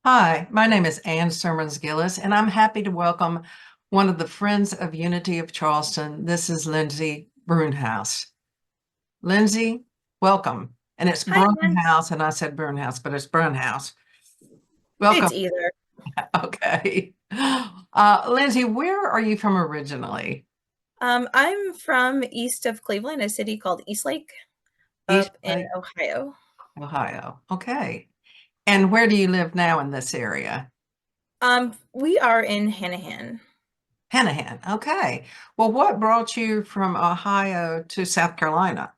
Hi, my name is Ann Sermons Gillis, and I'm happy to welcome one of the Friends of Unity of Charleston. This is Lindsay Brunhouse. Lindsay, welcome. And it's Hi, Ann. Brunhouse, and I said Brunhouse, but it's Brunhouse. Welcome. It's either. Okay. Lindsay, where are you from originally? I'm from east of Cleveland, a city called Eastlake, East up in Lake, Ohio. Ohio. Okay. And where do you live now in this area? We are in Hanahan. Hanahan. Okay. Well, what brought you from Ohio to South Carolina?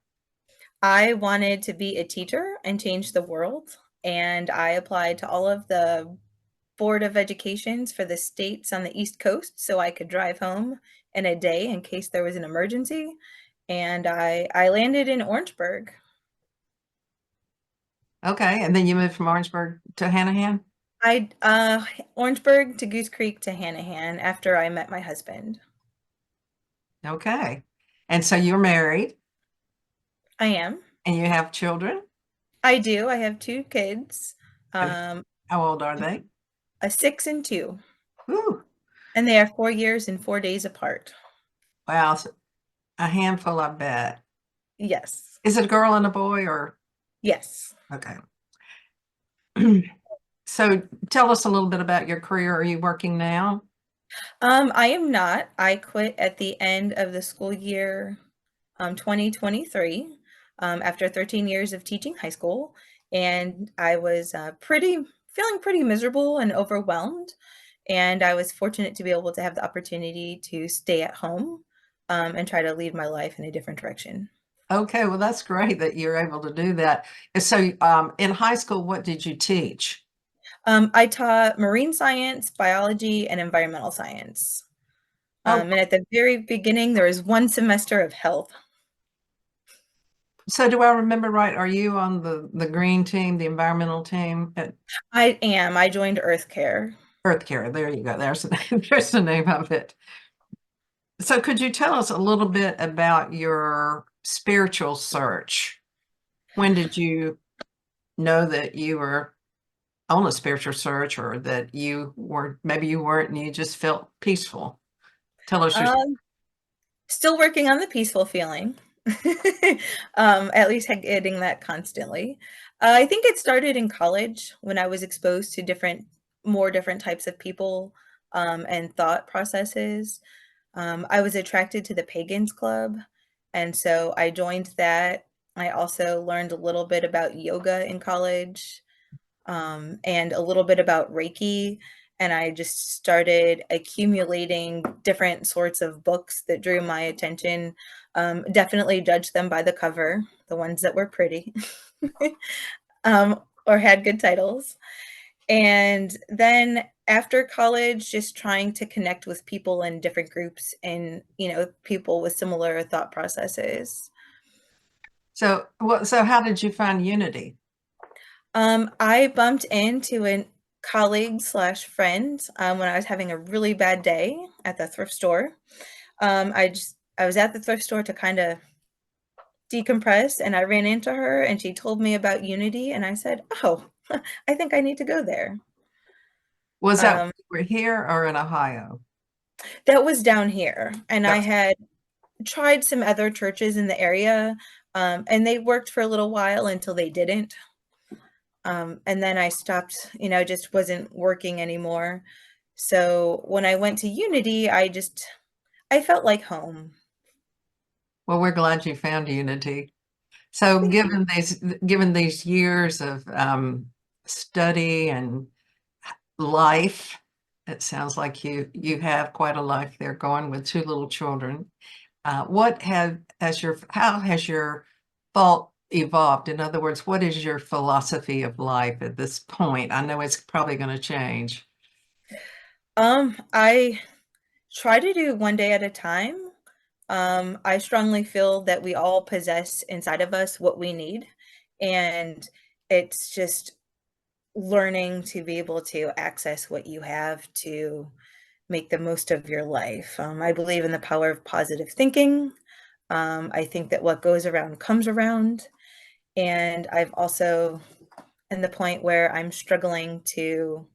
I wanted to be a teacher and change the world, and I applied to all of the Board of Educations for the states on the East Coast so I could drive home in a day in case there was an emergency. And I landed in Orangeburg. Okay, and then you moved from Orangeburg to Hanahan? I Orangeburg to Goose Creek to Hanahan after I met my husband. Okay. And so you're married I am. and you have children? I do. I have two kids, Okay. um, How old are they? a 6 and 2, Ooh, and they are 4 years and 4 days apart. wow, a handful, I bet. Yes. Is it a girl and a boy or? Yes. Okay. So tell us a little bit about your career. Are you working now? I am not. I quit at the end of the school year, 2023, after 13 years of teaching high school, and I was feeling pretty miserable and overwhelmed. And I was fortunate to be able to have the opportunity to stay at home, and try to lead my life in a different direction. Okay, well, that's great that you're able to do that. And so, in high school, what did you teach? I taught marine science, biology, and environmental science. Oh, And at the very beginning, there was one semester of health. so do I remember right? Are you on the green team, the environmental team at I am. I joined Earth Care. Earth Care? There you go. There's the name, there's the name of it. So could you tell us a little bit about your spiritual search? When did you know that you were on a spiritual search or that you were, maybe you weren't and you just felt peaceful? Tell us your, Um, Still working on the peaceful feeling. At least getting that constantly. I think it started in college when I was exposed to more different types of people, and thought processes. I was attracted to the Pagans Club, and so I joined that. I also learned a little bit about yoga in college, and a little bit about Reiki. And I just started accumulating different sorts of books that drew my attention. Definitely judged them by the cover, the ones that were pretty, or had good titles. And then after college, just trying to connect with people in different groups and, people with similar thought processes. so how did you find unity? I bumped into a colleague slash friend, when I was having a really bad day at the thrift store. I was at the thrift store to kind of decompress, and I ran into her, and she told me about Unity, and I said, "Oh, I think I need to go there." Was that when Um, you were here or in Ohio? that was down here, and I That had tried some other churches in the area, and they worked for a little while until they didn't. And then I stopped, just wasn't working anymore. So when I went to Unity, I felt like home. well, we're glad you found unity. So Thank you. given these years of study and life, it sounds like you have quite a life there going with two little children. What have has your how has your thought evolved? In other words, what is your philosophy of life at this point? I know it's probably going to change. I try to do one day at a time. I strongly feel that we all possess inside of us what we need, and it's just learning to be able to access what you have to make the most of your life. I believe in the power of positive thinking. I think that what goes around comes around. And I've also in the point where I'm struggling to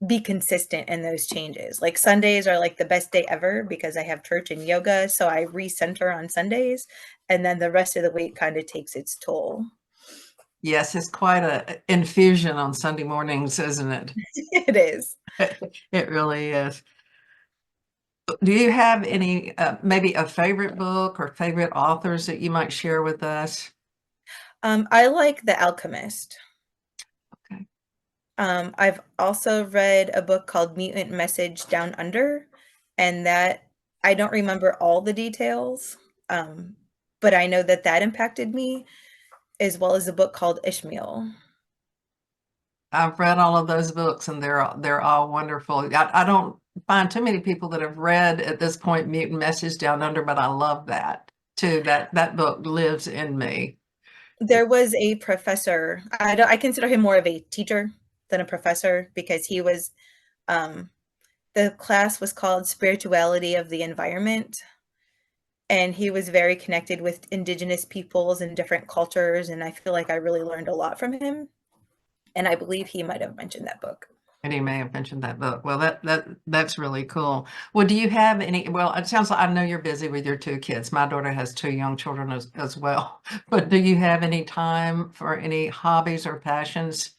be consistent in those changes. Like Sundays are like the best day ever because I have church and yoga, so I recenter on Sundays, and then the rest of the week kind of takes its toll. Yes, it's quite a infusion on Sunday mornings, isn't it? It is. It really is. Do you have any, maybe a favorite book or favorite authors that you might share with us? I like The Alchemist. Okay. I've also read a book called Mutant Message Down Under, and that I don't remember all the details, um, but I know that that impacted me, as well as a book called Ishmael. I've read all of those books and they're all wonderful. I don't find too many people that have read at this point Mutant Message Down Under, but I love that too. That book lives in me. There was a professor, I consider him more of a teacher than a professor because he was, um, the class was called Spirituality of the Environment, and he was very connected with indigenous peoples and different cultures, and I feel like I really learned a lot from him, and I believe he might have mentioned that book. And he may have mentioned that book. Well, that's really cool. Well, do you have any? Well, it sounds like I know you're busy with your two kids. My daughter has two young children as well. But do you have any time for any hobbies or passions?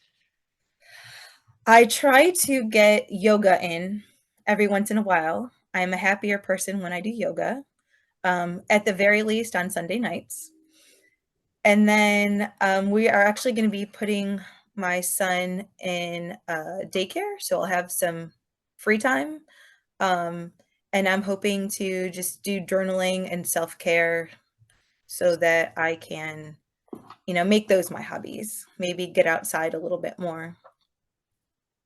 I try to get yoga in every once in a while. I'm a happier person when I do yoga, at the very least on Sunday nights. And then we are actually going to be putting my son in daycare, so I'll have some free time. Um, and I'm hoping to just do journaling and self care so that I can, make those my hobbies. Maybe get outside a little bit more.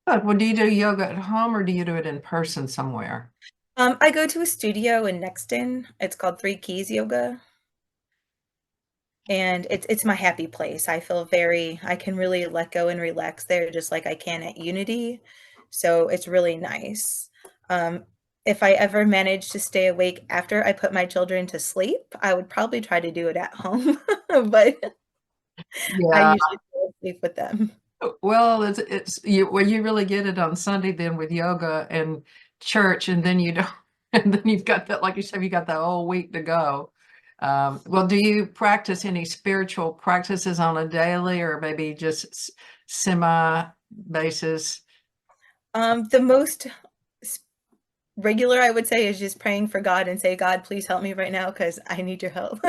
But well, do you do yoga at home or do you do it in person somewhere? I go to a studio in Nexton. It's called Three Keys Yoga, and it's my happy place. I can really let go and relax there just like I can at Unity. So it's really nice. Um, if I ever manage to stay awake after I put my children to sleep, I would probably try to do it at home, but I Yeah. usually fall asleep with them. Well, it's you well, you really get it on Sunday then with yoga and church, and then you don't, and then you've got that, like you said, you got that whole week to go. Well, do you practice any spiritual practices on a daily or maybe just semi basis? The most s- regular I would say is just praying for God and say, God, please help me right now because I need your help.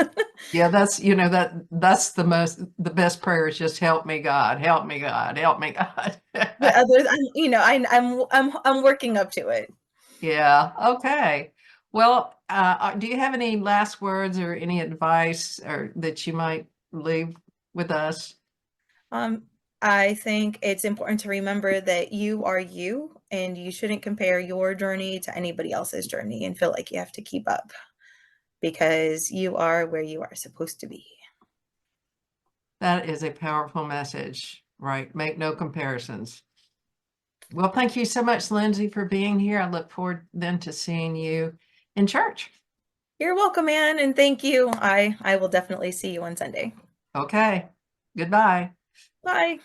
Yeah, that's the best prayer is just help me God, help me God, help me God. But others, I'm working up to it. Yeah, okay. Well, do you have any last words or any advice or that you might leave with us? Um, I think it's important to remember that you are you and you shouldn't compare your journey to anybody else's journey and feel like you have to keep up because you are where you are supposed to be. That is a powerful message, right? Make no comparisons. Well, thank you so much, Lindsay, for being here. I look forward then to seeing you in church. You're welcome, Anne, and thank you. I will definitely see you on Sunday. Okay. Goodbye. Bye.